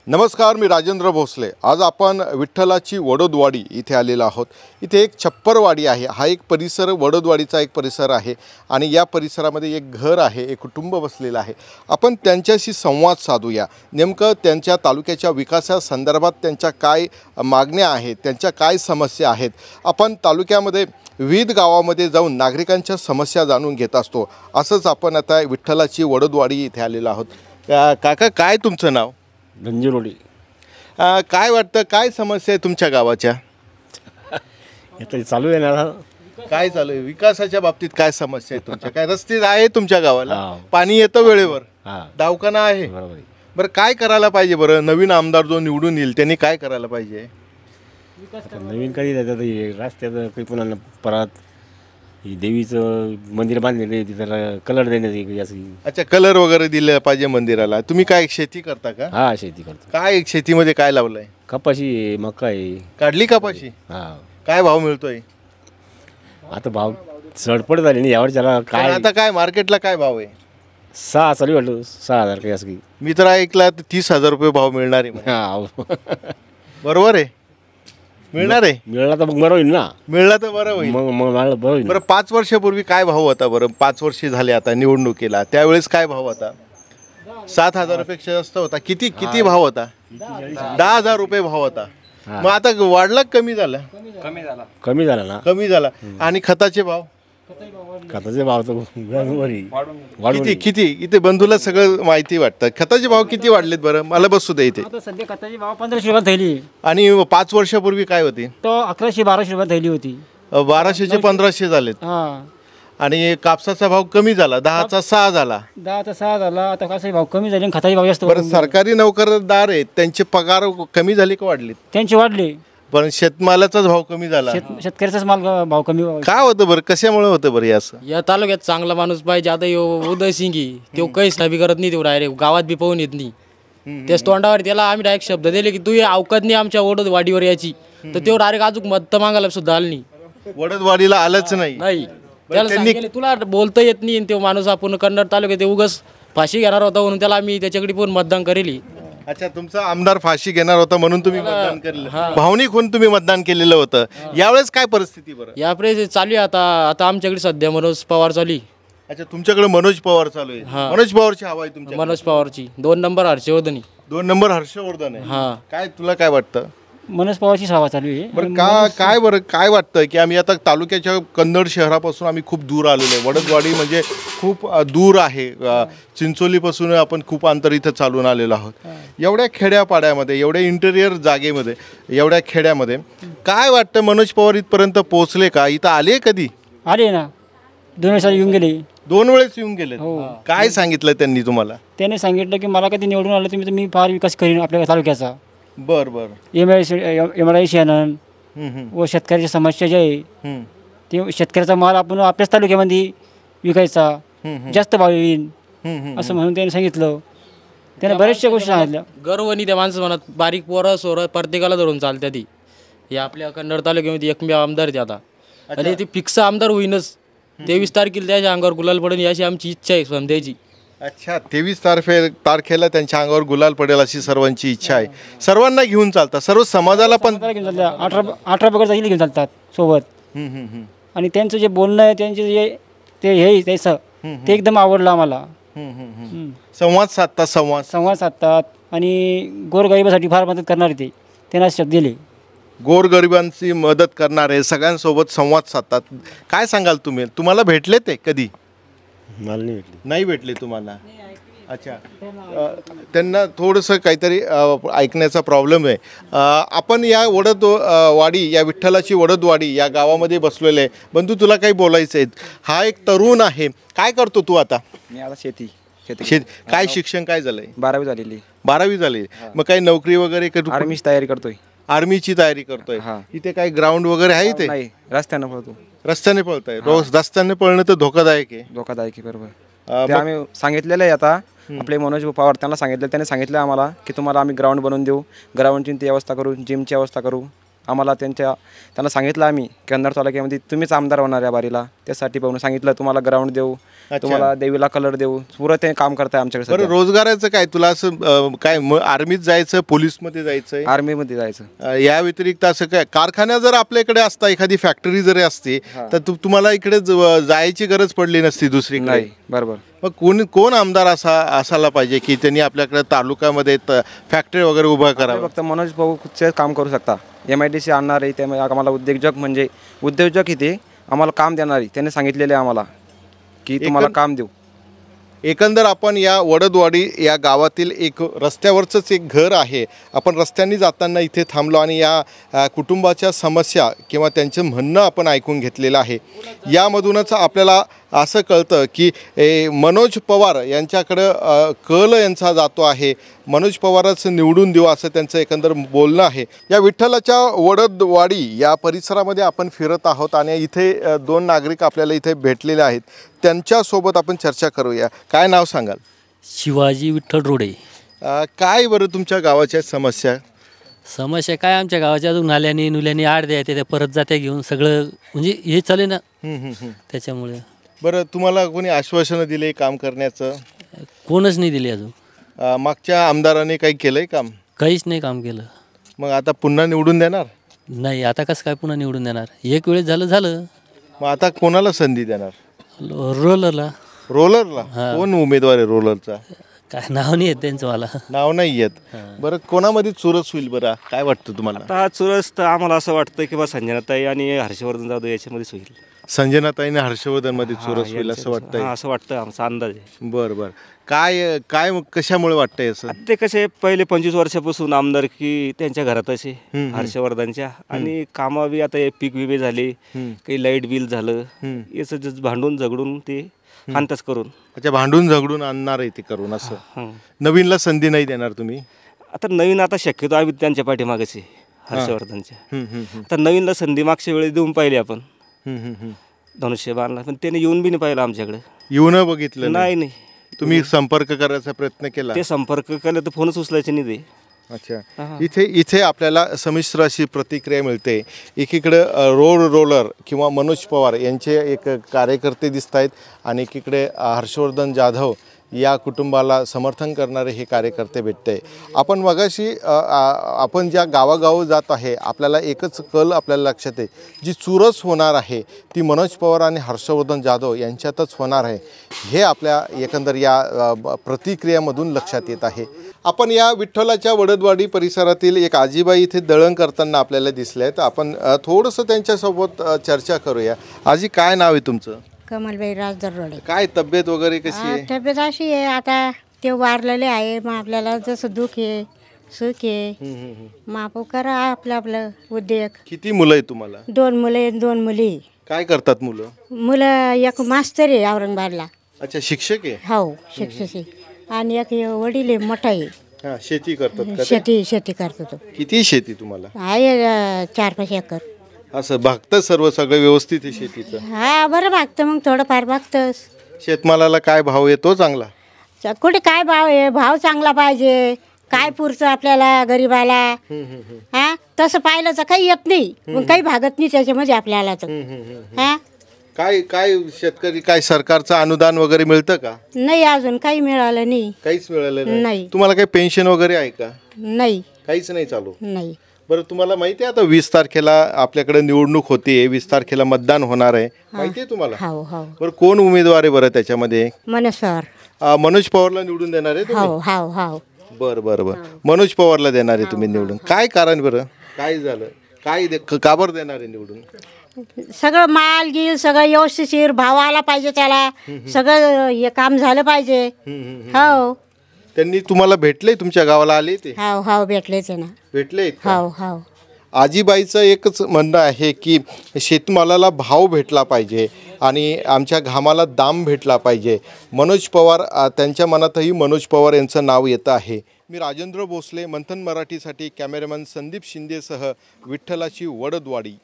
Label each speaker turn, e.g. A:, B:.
A: नमस्कार, मी राजेंद्र भोसले। आज आपण विठ्ठलाची वडोदवाडी इथे आलेलो आहोत। इथे एक छप्परवाडी आहे। हा एक परिसर वडोदवाडीचा एक परिसर आहे आणि या परिसरामध्ये एक घर आहे, एक कुटुंब बसलेलं आहे। आपण त्यांच्याशी संवाद साधूया। नेमकं त्यांच्या तालुक्याच्या विकासासंदर्भात त्यांच्या काय मागण्या आहेत, त्यांच्या काय समस्या आहेत। आपण तालुक्यामध्ये विविध गावामध्ये जाऊन नागरिकांच्या समस्या जाणून घेत असतो। असंच आपण आता विठ्ठलाची वडोदवाडी इथे आलेलो आहोत। काका, काय तुमचं नाव?
B: धंजीरोडी।
A: काय वाटतं, काय समस्या आहे तुमच्या गावाच्या?
B: आता चालू आहे ना,
A: काय चालू आहे विकासाच्या बाबतीत? काय समस्या आहे तुमच्या? काय रस्ते आहे तुमच्या गावाला?
B: हा.
A: पाणी येतं वेळेवर?
B: हां
A: दवाखाना आहे?
B: बरोबर आहे।
A: बरं, काय करायला पाहिजे? बरं, नवीन आमदार जो निवडून येईल त्यांनी काय करायला पाहिजे?
B: आता नवीन काही त्याच्यात हे रस्त्याचं काही पुन्हा परत ही देवीचं मंदिर बांधलेलं आहे, तिथं कलर देण्यात येईल असं।
A: अच्छा, कलर वगैरे दिलं पाहिजे मंदिराला। तुम्ही काय शेती करता का?
B: हा, शेती करतो।
A: काय शेतीमध्ये काय लावलंय?
B: कपाशी आहे, मका आहे।
A: काढली कपाशी?
B: हां,
A: काय भाव मिळतोय?
B: आता भाव चढपड झाली नाही यावर, त्याला
A: पण
B: काय
A: आता काय मार्केटला काय भाव आहे?
B: 6 चालू वाटलं, 6,000 काही असं काही।
A: मी तर ऐकला 30,000 रुपये भाव मिळणार आहे म्हणे।
B: हा,
A: बरोबर आहे? मिळणार आहे?
B: मिळाला तर मग बरं होईल ना।
A: मिळला तर बरं होईल।
B: मग मग मला बरं होईल।
A: बरं, 5 वर्षापूर्वी काय भाव होता? बरं, 5 वर्ष झाले आता निवडणुकीला, त्यावेळेस काय भाव होता? 7,000 पेक्षा जास्त होता? किती भाव होता? 10,000 रुपये भाव होता। मग आता वाढला कमी झाला?
B: कमी झाला ना।
A: कमी झाला। आणि खताचे भाव?
B: खताचे भाव तर वाढून
A: किती इथे बंधूला सगळं माहिती वाटतं। खताचे भाव किती वाढलेत? बरं, मला बसू दे इथे।
C: आता सध्या खताची भाव 1500 रुपये थैली,
A: आणि 5 वर्षापूर्वी काय होती?
C: तो 1100-1200 रुपये थैली होती।
A: 1200 चे 1500 झालेत।
C: हां,
A: आणि कापसाचा भाव कमी झाला, 10चा 6 झाला।
C: 10चा 6 झाला। आता कसाही भाव कमी झाले आणि खताचे भाव जास्त
A: बरं,
C: वाढले.
A: सरकारी नोकरदार आहेत, त्यांचे पगार कमी झाले का वाढलेत?
C: त्यांचे वाढले,
A: पण शेतमालाचाच भाव कमी झाला।
C: शेतकऱ्याचाच माल भाव कमी व्हावा.
A: काय होतं बरं? कशामुळे होतं बरं हे असं?
D: या तालुक्यात चांगला माणूस पाहिजे। आता यो उदय सिंगी तो काहीच बी करत नाही, तो डायरेक्ट गावात बी पाहून येत नाही। त्याच तोंडावर त्याला आम्ही डायरेक्ट शब्द दिले की तू या अवकात नाही आमच्या ओढत वाडीवर याची, तर तो डायरेक्ट अजून मत मागायला सुद्धा आला नाही।
A: वडदवाडीला आलंच नाही?
D: नाही, त्याला सांगितलं तुला बोलता येत नाही। आणि तो माणूस आपण कन्नड तालुक्यात ते उगाच फाशी घेणार होता म्हणून त्याला आम्ही त्याच्याकडे पण मतदान करेली।
A: अच्छा, तुमचा आमदार फाशी घेणार होता म्हणून तुम्ही मतदान केलं? भावनिक होऊन तुम्ही मतदान केलेलं होतं। यावेळेस काय परिस्थिती बरं?
D: यापुढे चालू आहे आता आमच्याकडे सध्या मनोज पवार चालू आहे।
A: अच्छा, तुमच्याकडे मनोज पवार चालू आहे? मनोज पवारची हवा आहे तुमच्या?
D: मनोज पवारची 2 नंबर हर्षवर्धनी,
A: 2 नंबर हर्षवर्धन आहे।
D: हां,
C: काय
A: तुला काय वाटतं?
C: मनोज पवारची हवा चालू आहे।
A: बरं, काय बरं काय वाटतं की आम्ही आता तालुक्याच्या कन्नड शहरापासून आम्ही खूप दूर आलेलो आहे। वडदवाडी म्हणजे खूप दूर आहे। चिंचोलीपासून आपण खूप अंतर इथं चालून आलेलो आहोत। एवढ्या खेड्यापाड्यामध्ये, एवढ्या इंटेरियर जागेमध्ये, एवढ्या खेड्यामध्ये काय वाटतं, मनोज पवार इथपर्यंत पोहोचले का? इथं आले कधी?
C: आले ना, 2 वेळेस येऊन गेले।
A: 2 वेळेस येऊन गेले?
C: हो।
A: काय सांगितलं त्यांनी तुम्हाला?
C: त्याने सांगितलं की मला कधी निवडून आलं तुम्ही, तर मी फार विकास करीन आपल्या तालुक्याचा।
A: बरं
C: MIDC आणन व शेतकऱ्याच्या समस्या ज्या आहे ते शेतकऱ्याचा माल आपण आपल्याच तालुक्यामध्ये विकायचा, जास्त भाव येईल असं म्हणून त्याने सांगितलं। त्याने बऱ्याचशा गोष्टी सांगितल्या।
D: गर्वनी त्या माणसं म्हणत बारीक पोरं सोरं प्रत्येकाला धरून चालत्या ती। हे आपल्या कन्नड तालुक्यामध्ये एकमेव आमदार ते आता, आणि ते फिक्स आमदार होईनच। 23 तारखेला त्याच्या अंगावर गुलाल पडेल याची आमची इच्छा आहे समजायची।
A: अच्छा, 23 तारखेला त्यांच्या अंगावर गुलाल पडेल अशी सर्वांची इच्छा आहे। सर्वांना घेऊन चालतात, सर्व समाजाला पण
C: घेऊन चालतात। 18 पकडता घेऊन चालतात सोबत। आणि त्यांचं जे बोलणं आहे, त्यांचे जे ते हे त्याचं ते एकदम आवडलं आम्हाला।
A: संवाद
C: साधतात आणि गोरगरिबासाठी फार मदत करणारे ते, त्यांना शब्द दिले।
A: गोरगरिबांची मदत करणारे, सगळ्यांसोबत संवाद साधतात। काय सांगाल तुम्ही? तुम्हाला भेटले ते कधी?
B: मला नाही भेटली।
A: नाही भेटले तुम्हाला? अच्छा, त्यांना थोडंसं काहीतरी ऐकण्याचा प्रॉब्लेम आहे। आपण या वडदवाडी, या विठ्ठलाची वडदवाडी या गावामध्ये बसलेले आहे। बंधू, तुला काही बोलायचं आहे? हा एक तरुण आहे, काय करतो तू आता?
E: मी आता शेती
A: काय शिक्षण काय झालंय?
E: 12वी झालेली।
A: 12वी झाली? मग काही नोकरी वगैरे?
E: आर्मीची तयारी करतोय।
A: आर्मीची तयारी करतोय? इथे काही ग्राउंड वगैरे आहे? इथे
E: नाही, रस्त्यानं पळतो।
A: रस्त्याने पळताय? रोज रस्त्याने पळणं तर धोकादायक आहे।
E: धोकादायक आहे, बरोबर। ते आम्ही सांगितलेलं आहे आता आपले मनोज पवार, त्यांना सांगितलं, त्याने सांगितलं आम्हाला की तुम्हाला आम्ही ग्राउंड बनवून देऊ, ग्राउंडची व्यवस्था करू, जिमची व्यवस्था करू। आम्हाला त्यांना सांगितलं आम्ही कंधार तालुक्यामध्ये तुम्हीच आमदार होणार या बारीला, त्यासाठी पाहून सांगितलं तुम्हाला ग्राउंड देऊ, तुम्हाला देवीला कलर देऊ, पुरं ते काम करताय आमच्याकडे.
A: बरं, रोजगाराचं काय तुला असं काय आर्मीत जायचं, पोलीसमध्ये जायचंय,
E: आर्मीमध्ये जायचं?
A: या व्यतिरिक्त असं काय कारखान्या जर आपल्याकडे असता, एखादी फॅक्टरी जरी असती तर तुम्हाला इकडे जायची गरज पडली नसती दुसरीकडे?
E: नाही. बरोबर.
A: मग कोण आमदार असायला पाहिजे की त्यांनी आपल्याकडे तालुक्यामध्ये फॅक्टरी वगैरे उभा करावं?
E: फक्त मनोज भाऊचे काम करू शकता. MIDC आणणार आहे, त्यामुळे आम्हाला उद्योजक इथे आम्हाला काम देणार आहे. त्यांनी सांगितलेले आम्हाला की तुम्हाला काम देऊ.
A: एकंदर आपण या वडदवाडी या गावातील एक रस्त्यावरचंच एक घर आहे. आपण रस्त्याने जाताना इथे थांबलो आणि या कुटुंबाच्या समस्या किंवा त्यांचं म्हणणं आपण ऐकून घेतलेलं आहे. यामधूनच आपल्याला असं कळतं की मनोज पवार यांच्याकडं कल यांचा जातो आहे. मनोज पवारच निवडून देऊ असं त्यांचं एकंदर बोलणं आहे. या विठ्ठलाच्या वडदवाडी या परिसरामध्ये आपण फिरत आहोत आणि इथे दोन नागरिक आपल्याला इथे भेटलेले आहेत. त्यांच्यासोबत आपण चर्चा करूया. काय नाव सांगाल?
F: शिवाजी विठ्ठल रोडे.
A: काय बरं तुमच्या गावाच्या समस्या
F: काय आमच्या गावाच्या अजून नाल्याने नुल्याने आड द्यायचे, त्या परत जात्या घेऊन सगळं म्हणजे हे चाले ना, त्याच्यामुळे.
A: बरं, तुम्हाला कोणी आश्वासनं दिले काम करण्याचं?
F: कोणच नाही दिले अजून.
A: मागच्या आमदारांनी काही केलंय काम?
F: काहीच नाही काम केलं.
A: मग आता पुन्हा निवडून देणार?
F: नाही, आता कसं काय पुन्हा निवडून देणार? एक वेळेस झालं.
A: मग आता कोणाला संधी देणार?
F: रोलरला.
A: कोण उमेदवार आहे रोलरचा?
F: काय नाव नाही येत त्यांचं, मला
A: नाव नाही येत. बरं, कोणामध्ये चुरस होईल बरं, काय वाटतं तुम्हाला?
B: आता चुरस तर आम्हाला असं वाटतं की बा संजनाताई आणि हर्षवर्धन जाधव याच्यामध्येच होईल.
A: संजनाताईने हर्षवर्धन मध्ये चुरस होईल असं वाटतंय?
B: असं वाटतं, आमचा अंदाज आहे.
A: बरं. काय कशामुळे वाटतंय असं?
B: ते कसे पहिले 25 वर्षापासून आमदार की त्यांच्या घरात असे हर्षवर्धनच्या, आणि कामा बी आता पीक विमे झाले, काही लाईट बिल झालं, याचं भांडून झगडून ते आणताच करून.
A: अच्छा, भांडून झगडून आणणार आहे ते करून असं. नवीनला संधी नाही देणार तुम्ही?
B: आता नवीन आता शक्यतो आम्ही त्यांच्या पाठीमागच आहे हर्षवर्धनच्या. आता नवीनला संधी मागच्या वेळेस देऊन पाहिली आपण धनुष्यबाणला, पण त्याने येऊन बी नाही पाहिलं आमच्याकडे.
A: येऊन बघितलं
B: नाही.
A: तुम्ही संपर्क करायचा प्रयत्न केला?
B: ते संपर्क केला तर फोनच उचलायचे नाही ते.
A: अच्छा, इथे आपल्याला संमिश्र अशी प्रतिक्रिया मिळते. एकीकडे रोलर किंवा मनोज पवार यांचे एक कार्यकर्ते दिसत आहेत आणि एकीकडे हर्षवर्धन जाधव या कुटुंबाला समर्थन करणारे हे कार्यकर्ते भेटते. आपण मगाशी आपण ज्या गावागाव जात आहे, आपल्याला एकच कल आपल्याला लक्षात आहे, जी चुरस होणार आहे ती मनोज पवार आणि हर्षवर्धन जाधव यांच्यातच होणार आहे, हे आपल्या एकंदर या प्रतिक्रियामधून लक्षात येत आहे. आपण या विठ्ठलाच्या वडदवाडी परिसरातील एक आजीबाई इथे दळण करताना आपल्याला दिसले आहेत. आपण थोडंसं त्यांच्यासोबत चर्चा करूया. आजी, काय नाव आहे तुमचं?
G: कमलबाई राजदर रोडे.
A: काय तब्येत वगैरे कशी आहे?
G: तब्येत अशी आहे, आता ते वारलेले आहे, मग आपल्याला जसं दुःख आहे सुख आहे, मग करा आपलं उद्योग.
A: किती मुलं आहे तुम्हाला?
G: 2 मुलं आहेत, 2 मुली.
A: काय करतात मुलं?
G: एक मास्तर आहे औरंगाबादला.
A: अच्छा, शिक्षक आहे?
G: हो, शिक्षक आहे. आणि एक वडील आहे, मोठा आहे.
A: शेती करतात का?
G: शेती करतो तो.
A: किती शेती तुम्हाला
G: आहे? 4-5 एकर.
A: असं भागतं सगळं व्यवस्थित आहे शेतीचं?
G: हा, बरं भागतं, मग थोडंफार भागतंच.
A: शेतमालाला काय भाव येतो? चांगला?
G: कुठे काय भाव आहे? भाव चांगला पाहिजे. काय पुरचं आपल्याला गरीबाला? हा, तसं पाहिलं तर काही येत नाही, मग काही भागत नाही त्याच्यामध्ये आपल्याला तर. हा,
A: काय शेतकरी काय सरकारचं अनुदान वगैरे मिळतं का?
G: नाही, अजून काही मिळालं नाही.
A: काहीच मिळालं
G: नाही.
A: तुम्हाला काही पेन्शन वगैरे आहे का?
G: नाही,
A: काहीच नाही चालू?
G: नाही.
A: बरं, तुम्हाला माहिती आहे आता 20 तारखेला आपल्याकडे निवडणूक होते, 20 तारखेला मतदान होणार आहे, माहिती आहे तुम्हाला?
G: हो.
A: बरं, कोण उमेदवार आहे बरं त्याच्यामध्ये?
G: मनोज पवार.
A: मनोज पवारला निवडून देणार आहे तुम्ही?
G: हो.
A: बरं. मनोज पवारला देणार आहे तुम्ही निवडून? काय कारण बरं? काय झालं? का बरं देणार आहे निवडून?
G: सगळं माल गिल सगळं व्यवस्थिशीर भाव आला पाहिजे त्याला, सगळं हे काम झालं पाहिजे. हो.
A: त्यांनी तुम्हाला भेटले? तुमच्या गावाला आले ते?
G: हो, भेटलेच ना.
A: भेटले?
G: हो.
A: आजीबाईचं एकच म्हणणं आहे की शेतमालाला भाव भेटला पाहिजे आणि आमच्या घामाला दाम भेटला पाहिजे. मनोज पवार, त्यांच्या मनातही मनोज पवार यांचं नाव येतं आहे. मी राजेंद्र भोसले, मंथन मराठीसाठी कॅमेरामॅन संदीप शिंदेसह विठ्ठलाची वडदवाडी.